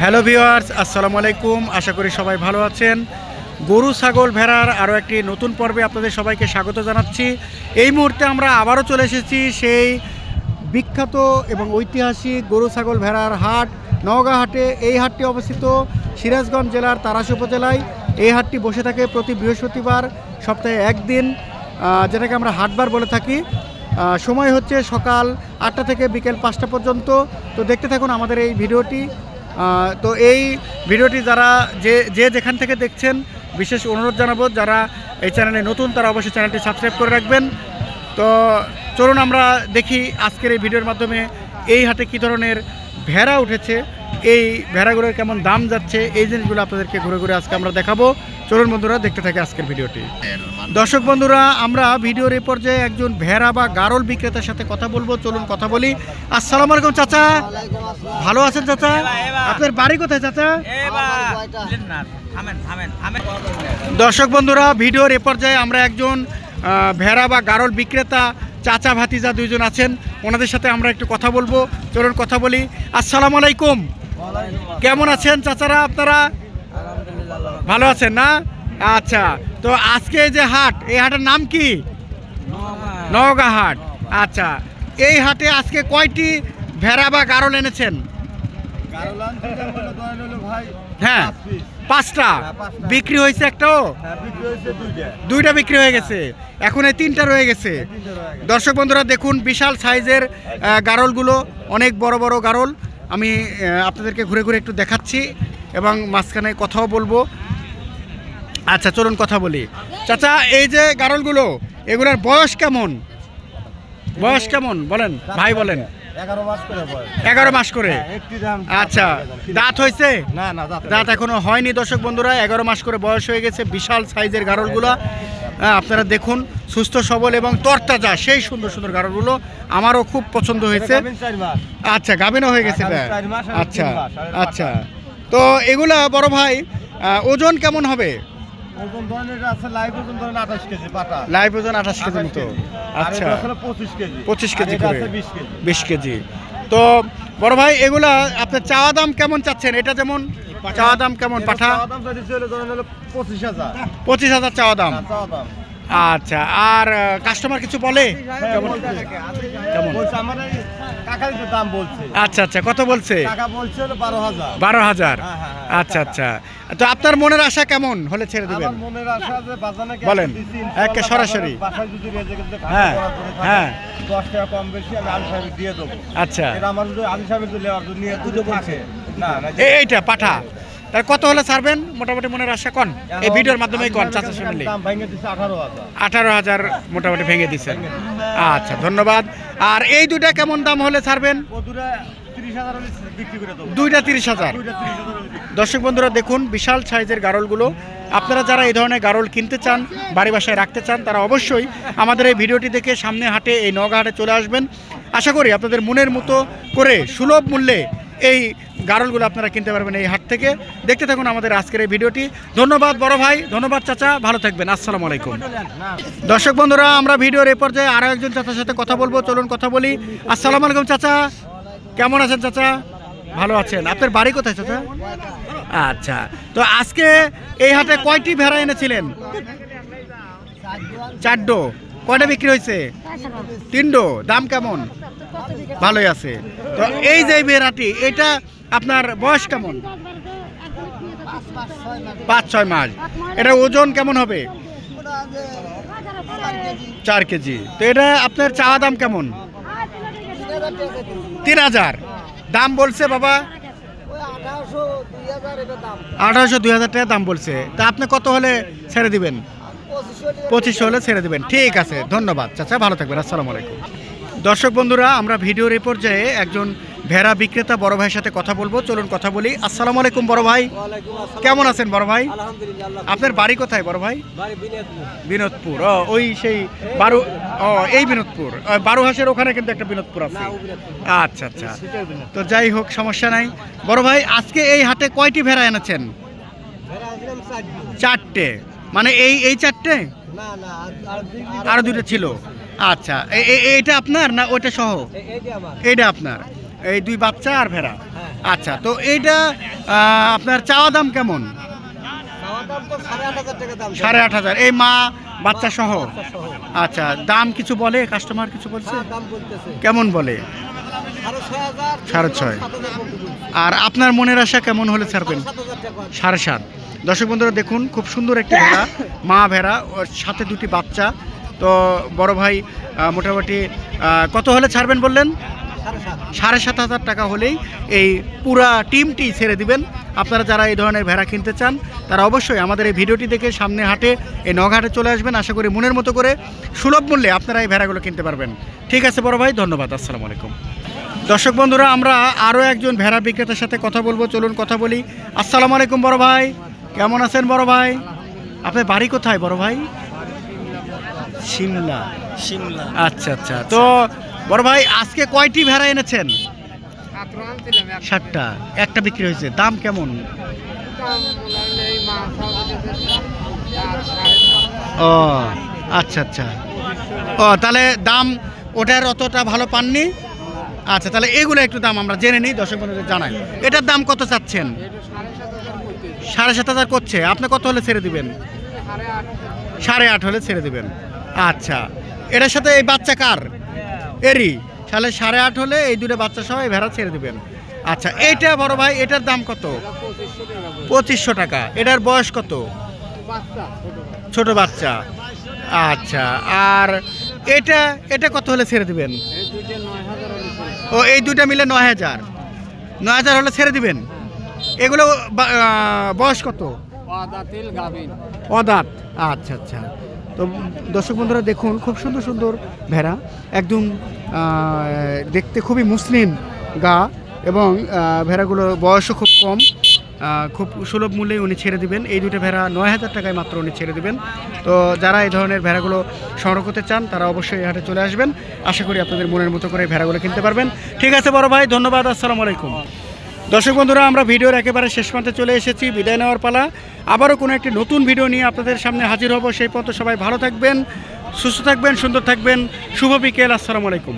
Hello viewers, আসসালামু আলাইকুম। আশা করি সবাই ভালো আছেন। গরু ছাগল ভেড়ার আরও একটি নতুন পর্বে আপনাদের সবাইকে স্বাগত জানাচ্ছি। এই মুহূর্তে আমরা আবারও চলে এসেছি সেই বিখ্যাত এবং ঐতিহাসিক গরু ছাগল ভেড়ার হাট নওগাঁ হাটে। এই হাটটি অবস্থিত সিরাজগঞ্জ জেলার তারাশী উপজেলায়। এই হাটটি বসে থাকে প্রতি বৃহস্পতিবার, সপ্তাহে একদিন, যেটাকে আমরা হাটবার বলে থাকি। সময় হচ্ছে সকাল 8টা থেকে বিকেল 5টা পর্যন্ত। তো দেখতে থাকুন আমাদের এই ভিডিওটি। তো এই ভিডিওটি যারা যে যেখান থেকে দেখছেন, বিশেষ অনুরোধ জানাবো যারা এই চ্যানেলে নতুন তারা অবশ্যই চ্যানেলটি সাবস্ক্রাইব করে রাখবেন। তো চলুন আমরা দেখি আজকের এই ভিডিওর মাধ্যমে এই হাটে কী ধরনের ভেড়া উঠেছে, এই ভেড়াগুলোর কেমন দাম যাচ্ছে, এই জিনিসগুলো আপনাদেরকে ঘুরে ঘুরে আজকে আমরা দেখাবো। চলুন বন্ধুরা, দেখতে থাকি আজকের ভিডিওটি। দর্শক বন্ধুরা, আমরা ভিডিওর এই পর্যায়ে একজন ভেড়া বা গারল বিক্রেতার সাথে কথা বলবো। চলুন কথা বলি। আসসালামু আলাইকুম চাচা, ভালো আছেন চাচা? আপনার বাড়ি কোথায় চাচা? দর্শক বন্ধুরা, ভিডিওর এ পর্যায়ে আমরা একজন ভেড়া বা গারল বিক্রেতা চাচা ভাতিজা দুইজন আছেন, ওনাদের সাথে আমরা একটু কথা বলবো। চলুন কথা বলি। আসসালামু আলাইকুম, কেমন আছেন চাচারা? আপনারা ভালো আছেন না? আচ্ছা, তো আজকে যে হাট, এই হাটের নাম কি? নওগাঁ হাট। আচ্ছা, এই হাটে আজকে কয়টি ভেড়া বা গারল এনেছেন? হ্যাঁ, 5টা বিক্রি হয়েছে। একটাও? দুইটা বিক্রি হয়ে গেছে, এখন এই 3টা রয়ে গেছে। দর্শক বন্ধুরা দেখুন, বিশাল সাইজের গারলগুলো, অনেক বড় বড় গারল। আমি আপনাদেরকে ঘুরে ঘুরে একটু দেখাচ্ছি এবং মাঝখানে কথাও বলবো। আচ্ছা, চলুন কথা বলি। চাচা, এই যে গারলগুলো, এগুলোর বয়স কেমন? বয়স কেমন বলেন ভাই, বলেন। 11 মাস করে। আচ্ছা, দাঁত হয়েছে? দাঁত এখনো হয়নি। দর্শক বন্ধুরা, 11 মাস করে বয়স হয়ে গেছে। বিশাল সাইজের গারলগুলো আপনারা দেখুন, সুস্থ সবল এবং তরতাজা, সেই সুন্দর সুন্দর গারলগুলো আমারও খুব পছন্দ হয়েছে। আচ্ছা, গাভিনও হয়ে গেছে। আচ্ছা আচ্ছা, তো এগুলা বড় ভাই ওজন কেমন হবে? লাইভ ওজন 28 কেজি মতো। আচ্ছা, 25 কেজি করে, 20 কেজি। তো বড় ভাই, এগুলা আপনার চাওয়া দাম কেমন চাচ্ছেন? এটা যেমন চাওয়া দাম কেমন? পাঠা 25,000 চাওয়া দাম। আচ্ছা, আর কাস্টমার কিছু বলে? আচ্ছা আচ্ছা, কত বলছে? 12,000। আচ্ছা আচ্ছা, তো আপনার মনের আশা কেমন হলে ছেড়ে দেবেন? বলেন একে সরাসরি। হ্যাঁ হ্যাঁ, 10 টাকা কম বেশি আমি আলী সাহেব দিয়ে দেবো। আচ্ছা, আমার যদি আলী সাহেবের নিয়ে দুটো বলছে এইটা পাঠা, তার কত হলে ছাড়বেন মোটামুটি মনের আশা? কোন এই ভিডিওর মাধ্যমে কোন চাচা শুনলি? 18,000 মোটামুটি ভেঙে দিচ্ছেন। আচ্ছা, ধন্যবাদ। আর এই দুটা কেমন দাম হলে ছাড়বেন? দুইটা 30,000। দর্শক বন্ধুরা দেখুন, বিশাল সাইজের গারলগুলো। আপনারা যারা এই ধরনের গারল কিনতে চান, বাড়ি বাসায় রাখতে চান, তারা অবশ্যই আমাদের এই ভিডিওটি দেখে সামনে হাটে, এই নওগাঁ হাটে চলে আসবেন। আশা করি আপনাদের মনের মতো করে সুলভ মূল্যে এই গারলগুলো আপনারা কিনতে পারবেন এই হাট থেকে। দেখতে থাকুন আমাদের আজকের এই ভিডিওটি। ধন্যবাদ বড় ভাই, ধন্যবাদ চাচা, ভালো থাকবেন। আসসালামু আলাইকুম। দর্শক বন্ধুরা, আমরা ভিডিওর এই পর্যায়ে আরও একজন চাচার সাথে কথা বলবো। চলুন কথা বলি। আসসালামু আলাইকুম চাচা, কেমন আছেন চাচা? ভালো আছেন। আপনার বাড়ি কোথায় চাচা? আচ্ছা, তো আজকে এই হাটে কয়টি ভেড়া এনেছিলেন? 4ডো। কয়টা বিক্রি হয়েছে? 3ডো। দাম কেমন? ভালোই আছে। তো এই যে ভেড়াটি, এটা আপনার বয়স কেমন? 5-6 মাস। এটা ওজন কেমন হবে? 4 কেজি। তো এটা আপনার চাওয়া দাম কেমন? 3,000 দাম বলছে বাবা। 1800-2000 টাকা দাম বলছে। তা আপনি কত হলে ছেড়ে দিবেন? 2500 হলে ছেড়ে দিবেন। ঠিক আছে, ধন্যবাদ চাচা, ভালো থাকবেন। আসসালামু আলাইকুম। দর্শক বন্ধুরা, আমরা ভিডিওর এই পর্যায়ে একজন ভেড়া বিক্রেতা বড় ভাইয়ের সাথে কথা বলবো। চলুন কথা বলি। আসসালামু আলাইকুম বড় ভাই, কেমন আছেন বড় ভাই? আপনার বাড়ি কোথায় বড় ভাই? বিনোদপুর। ওই সেই এই বিনোদপুর, বারোহাঁসের ওখানে কিন্তু একটা বিনোদপুর আছে। আচ্ছা আচ্ছা, তো যাই হোক, সমস্যা নাই। বড় ভাই, আজকে এই হাটে কয়টি ভেড়া এনেছেন? 4টে। মানে এই 4টে? আরো 2টা ছিল। আচ্ছা, এইটা আপনার না ওইটা সহ? এইটা আপনার। এই 2 বাচ্চা আর ভেড়া। আচ্ছা, তো এইটা আপনার চাওয়া দাম কেমন? 8,500 এই মা বাচ্চা সহ। আচ্ছা, দাম কিছু বলে কাস্টমার, কিছু বলছে? কেমন বলে? 6.5। আর আপনার মনের আশা কেমন হলে ছাড়বেন? 7.5। দর্শক বন্ধুরা দেখুন, খুব সুন্দর একটি ভেড়া, মা ভেড়া, ওর সাথে 2টি বাচ্চা। তো বড় ভাই মোটামুটি কত হলে ছাড়বেন বললেন? 7,500 টাকা হলেই এই পুরা টিমটি ছেড়ে দিবেন। আপনারা যারা এই ধরনের ভেড়া কিনতে চান তারা অবশ্যই আমাদের এই ভিডিওটি দেখে সামনে হাটে, এই নগহাটে চলে আসবেন। আশা করি মনের মতো করে সুলভ মূল্যে আপনারা এই ভেড়াগুলো কিনতে পারবেন। ঠিক আছে বড় ভাই, ধন্যবাদ। আসসালামু আলাইকুম। দর্শক বন্ধুরা, আমরা আরও একজন ভেড়া বিক্রেতার সাথে কথা বলবো, চলুন কথা বলি। আসসালামু আলাইকুম বড় ভাই, কেমন আছেন বড় ভাই? আপনার বাড়ি কোথায় বড় ভাই? সিমলা। আচ্ছা আচ্ছা, তো বড় ভাই আজকে কয়টি ভেড়া এনেছেন? 7টা। একটা বিক্রি হয়েছে। দাম কেমন? ও আচ্ছা আচ্ছা, ও তাহলে দাম ওটার অতটা ভালো পাননি। আচ্ছা, তাহলে এগুলো একটু দাম আমরা জেনে নিই, দর্শক বন্ধুদের জানাই। এটার দাম কত চাচ্ছেন? 7,500 করছে। আপনি কত হলে ছেড়ে দিবেন? 8.5 হলে ছেড়ে দিবেন। আচ্ছা, এটার সাথে এই বাচ্চা কার? এরই। তাহলে 8.5 হলে এই 2টা বাচ্চা সহ এই ভেড়া ছেড়ে দিবেন। আচ্ছা, এইটা বড় ভাই, এটার দাম কত? 2,500 টাকা। এটার বয়স কত? ছোট বাচ্চা। আচ্ছা, আর এটা এটা কত হলে ছেড়ে দিবেন? ও এই 2টা মিলে 9,000 হলে ছেড়ে দিবেন। এগুলো বয়স কত? অদাঁত। আচ্ছা আচ্ছা, তো দর্শক বন্ধুরা দেখুন, খুব সুন্দর সুন্দর ভেড়া, একদম দেখতে খুবই মসৃণ গা, এবং ভেড়াগুলো বয়সও খুব কম। খুব সুলভ মূল্যে উনি ছেড়ে দিবেন। এই 2টা ভেড়া 9,000 টাকায় মাত্র উনি ছেড়ে দিবেন। তো যারা এই ধরনের ভেড়াগুলো সংগ্রহ করতে চান তারা অবশ্যই এই হাটে চলে আসবেন। আশা করি আপনাদের মনের মতো করে ভেড়াগুলো কিনতে পারবেন। ঠিক আছে বড় ভাই, ধন্যবাদ। আসসালামু আলাইকুম। দর্শক বন্ধুরা, আমরা ভিডিওর একেবারে শেষ প্রান্তে চলে এসেছি, বিদায় নেওয়ার পালা। আবারও কোনো একটি নতুন ভিডিও নিয়ে আপনাদের সামনে হাজির হব। সেই পর্যন্ত সবাই ভালো থাকবেন, সুস্থ থাকবেন, সুন্দর থাকবেন। শুভ বিকেল। আসসালামু আলাইকুম।